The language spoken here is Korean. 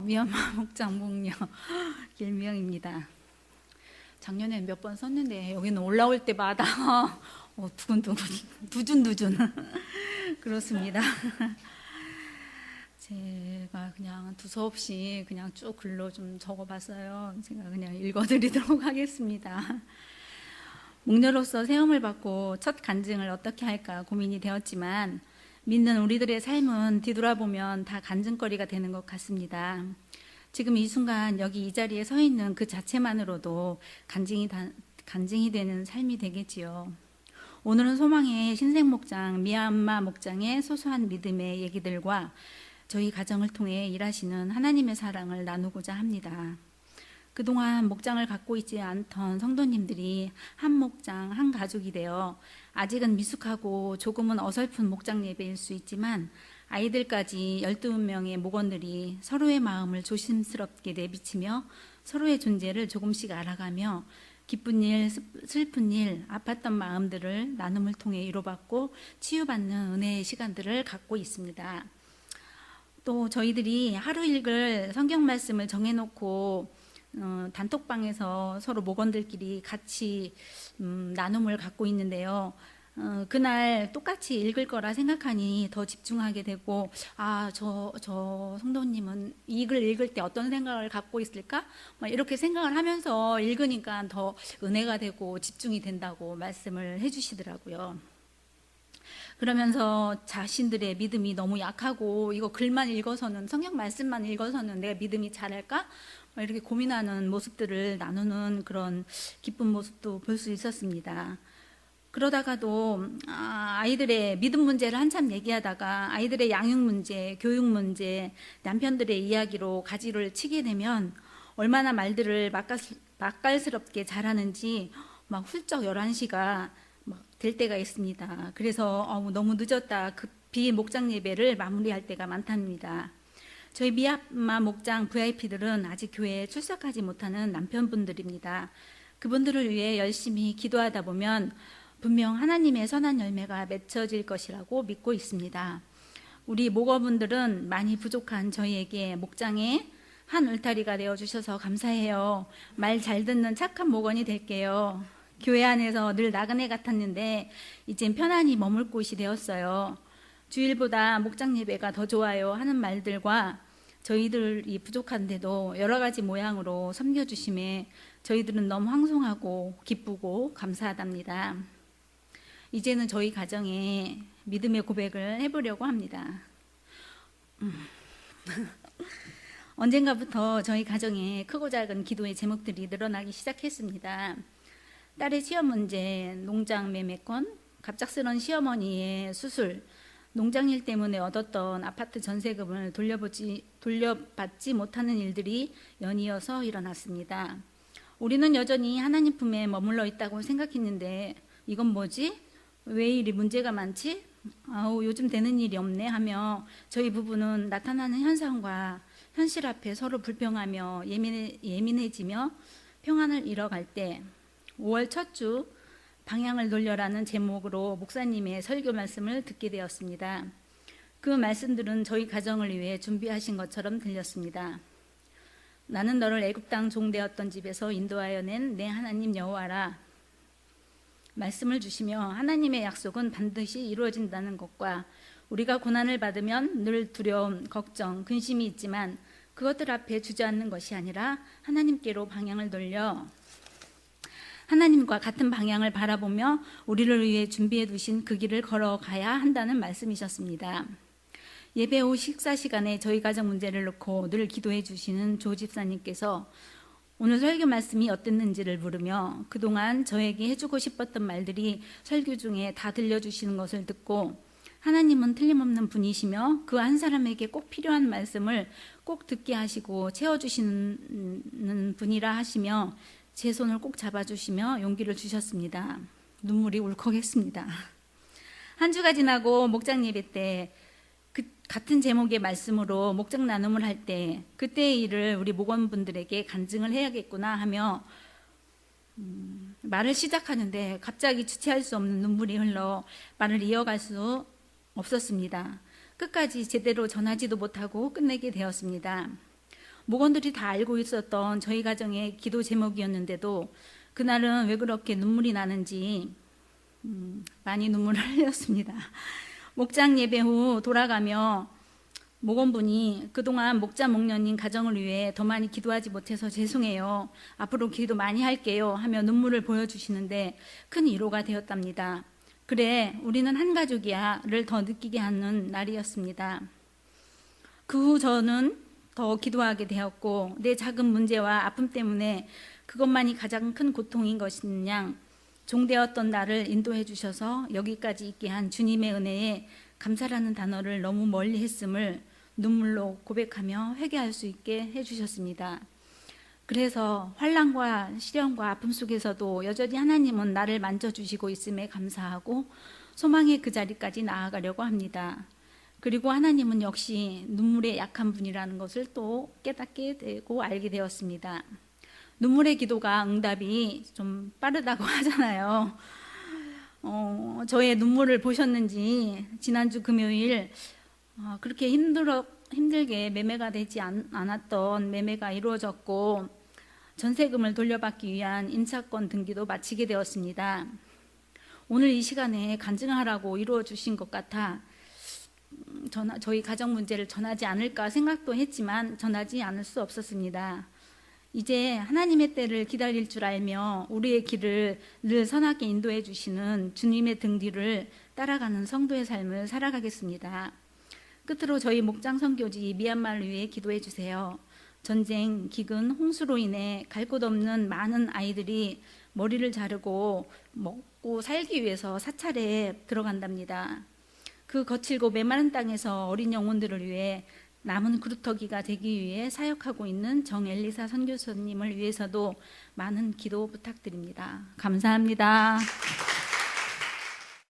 미얀마 목장 목녀 길미영입니다. 작년에 몇 번 썼는데 여기는 올라올 때마다 두근두근 두준두준 그렇습니다. 제가 그냥 두서없이 그냥 쭉 글로 좀 적어봤어요. 제가 그냥 읽어드리도록 하겠습니다. 목녀로서 세움을 받고 첫 간증을 어떻게 할까 고민이 되었지만 믿는 우리들의 삶은 뒤돌아보면 다 간증거리가 되는 것 같습니다. 지금 이 순간 여기 이 자리에 서 있는 그 자체만으로도 간증이 되는 삶이 되겠지요. 오늘은 소망의 신생목장 미얀마 목장의 소소한 믿음의 얘기들과 저희 가정을 통해 일하시는 하나님의 사랑을 나누고자 합니다. 그동안 목장을 갖고 있지 않던 성도님들이 한 목장, 한 가족이 되어 아직은 미숙하고 조금은 어설픈 목장 예배일 수 있지만 아이들까지 12명의 목원들이 서로의 마음을 조심스럽게 내비치며 서로의 존재를 조금씩 알아가며 기쁜 일, 슬픈 일, 아팠던 마음들을 나눔을 통해 위로받고 치유받는 은혜의 시간들을 갖고 있습니다. 또 저희들이 하루 읽을 성경 말씀을 정해놓고 단톡방에서 서로 목원들끼리 같이 나눔을 갖고 있는데요. 그날 똑같이 읽을 거라 생각하니 더 집중하게 되고 저 성도님은 이 글 읽을 때 어떤 생각을 갖고 있을까? 이렇게 생각을 하면서 읽으니까 더 은혜가 되고 집중이 된다고 말씀을 해주시더라고요. 그러면서 자신들의 믿음이 너무 약하고 이거 글만 읽어서는 성경 말씀만 읽어서는 내가 믿음이 잘할까? 이렇게 고민하는 모습들을 나누는 그런 기쁜 모습도 볼 수 있었습니다. 그러다가도 아이들의 믿음 문제를 한참 얘기하다가 아이들의 양육 문제, 교육 문제, 남편들의 이야기로 가지를 치게 되면 얼마나 말들을 맛깔스럽게 잘하는지 막 훌쩍 11시가 될 때가 있습니다. 그래서 너무 늦었다 급히 목장 예배를 마무리할 때가 많답니다. 저희 미얀마 목장 VIP들은 아직 교회에 출석하지 못하는 남편분들입니다. 그분들을 위해 열심히 기도하다 보면 분명 하나님의 선한 열매가 맺혀질 것이라고 믿고 있습니다. 우리 목어분들은 많이 부족한 저희에게 목장의 한 울타리가 되어주셔서 감사해요. 말 잘 듣는 착한 목원이 될게요. 교회 안에서 늘 나그네 같았는데 이젠 편안히 머물 곳이 되었어요. 주일보다 목장 예배가 더 좋아요 하는 말들과 저희들이 부족한데도 여러 가지 모양으로 섬겨주심에 저희들은 너무 황송하고 기쁘고 감사하답니다. 이제는 저희 가정에 믿음의 고백을 해보려고 합니다. 언젠가부터 저희 가정에 크고 작은 기도의 제목들이 늘어나기 시작했습니다. 딸의 시험 문제, 농장 매매권, 갑작스런 시어머니의 수술, 농장일 때문에 얻었던 아파트 전세금을 돌려받지 못하는 일들이 연이어서 일어났습니다. 우리는 여전히 하나님 품에 머물러 있다고 생각했는데 이건 뭐지? 왜 이리 문제가 많지? 요즘 되는 일이 없네 하며 저희 부부는 나타나는 현상과 현실 앞에 서로 불평하며 예민해지며 평안을 잃어갈 때 5월 첫 주 방향을 돌려라는 제목으로 목사님의 설교 말씀을 듣게 되었습니다. 그 말씀들은 저희 가정을 위해 준비하신 것처럼 들렸습니다. 나는 너를 애굽 땅 종되었던 집에서 인도하여 낸 내 하나님 여호와라. 말씀을 주시며 하나님의 약속은 반드시 이루어진다는 것과 우리가 고난을 받으면 늘 두려움, 걱정, 근심이 있지만 그것들 앞에 주저앉는 것이 아니라 하나님께로 방향을 돌려 하나님과 같은 방향을 바라보며 우리를 위해 준비해 두신 그 길을 걸어가야 한다는 말씀이셨습니다. 예배 후 식사 시간에 저희 가정 문제를 놓고 늘 기도해 주시는 조 집사님께서 오늘 설교 말씀이 어땠는지를 물으며 그동안 저에게 해주고 싶었던 말들이 설교 중에 다 들려주시는 것을 듣고 하나님은 틀림없는 분이시며 그 한 사람에게 꼭 필요한 말씀을 꼭 듣게 하시고 채워주시는 분이라 하시며 제 손을 꼭 잡아주시며 용기를 주셨습니다. 눈물이 울컥했습니다. 한 주가 지나고 목장 예배 때 같은 제목의 말씀으로 목장 나눔을 할 때 그때의 일을 우리 목원분들에게 간증을 해야겠구나 하며 말을 시작하는데 갑자기 주체할 수 없는 눈물이 흘러 말을 이어갈 수 없었습니다. 끝까지 제대로 전하지도 못하고 끝내게 되었습니다. 목원들이 다 알고 있었던 저희 가정의 기도 제목이었는데도 그날은 왜 그렇게 눈물이 나는지 많이 눈물을 흘렸습니다. 목장 예배 후 돌아가며 목원분이 그동안 목자 목녀님 가정을 위해 더 많이 기도하지 못해서 죄송해요. 앞으로 기도 많이 할게요 하며 눈물을 보여주시는데 큰 위로가 되었답니다. 그래, 우리는 한 가족이야를 더 느끼게 하는 날이었습니다. 그 후 저는 더 기도하게 되었고 내 작은 문제와 아픔 때문에 그것만이 가장 큰 고통인 것인 양 종되었던 나를 인도해 주셔서 여기까지 있게 한 주님의 은혜에 감사라는 단어를 너무 멀리 했음을 눈물로 고백하며 회개할 수 있게 해주셨습니다. 그래서 환난과 시련과 아픔 속에서도 여전히 하나님은 나를 만져주시고 있음에 감사하고 소망의 그 자리까지 나아가려고 합니다. 그리고 하나님은 역시 눈물에 약한 분이라는 것을 또 깨닫게 되고 알게 되었습니다. 눈물의 기도가 응답이 좀 빠르다고 하잖아요. 저의 눈물을 보셨는지 지난주 금요일 그렇게 힘들게 매매가 되지 않았던 매매가 이루어졌고 전세금을 돌려받기 위한 임차권 등기도 마치게 되었습니다. 오늘 이 시간에 간증하라고 이루어 주신 것 같아 저희 가정 문제를 전하지 않을까 생각도 했지만 전하지 않을 수 없었습니다. 이제 하나님의 때를 기다릴 줄 알며 우리의 길을 늘 선하게 인도해 주시는 주님의 등 뒤를 따라가는 성도의 삶을 살아가겠습니다. 끝으로 저희 목장 선교지 미얀마를 위해 기도해 주세요. 전쟁, 기근, 홍수로 인해 갈 곳 없는 많은 아이들이 머리를 자르고 먹고 살기 위해서 사찰에 들어간답니다. 그 거칠고 메마른 땅에서 어린 영혼들을 위해 남은 그루터기가 되기 위해 사역하고 있는 정엘리사 선교사님을 위해서도 많은 기도 부탁드립니다. 감사합니다.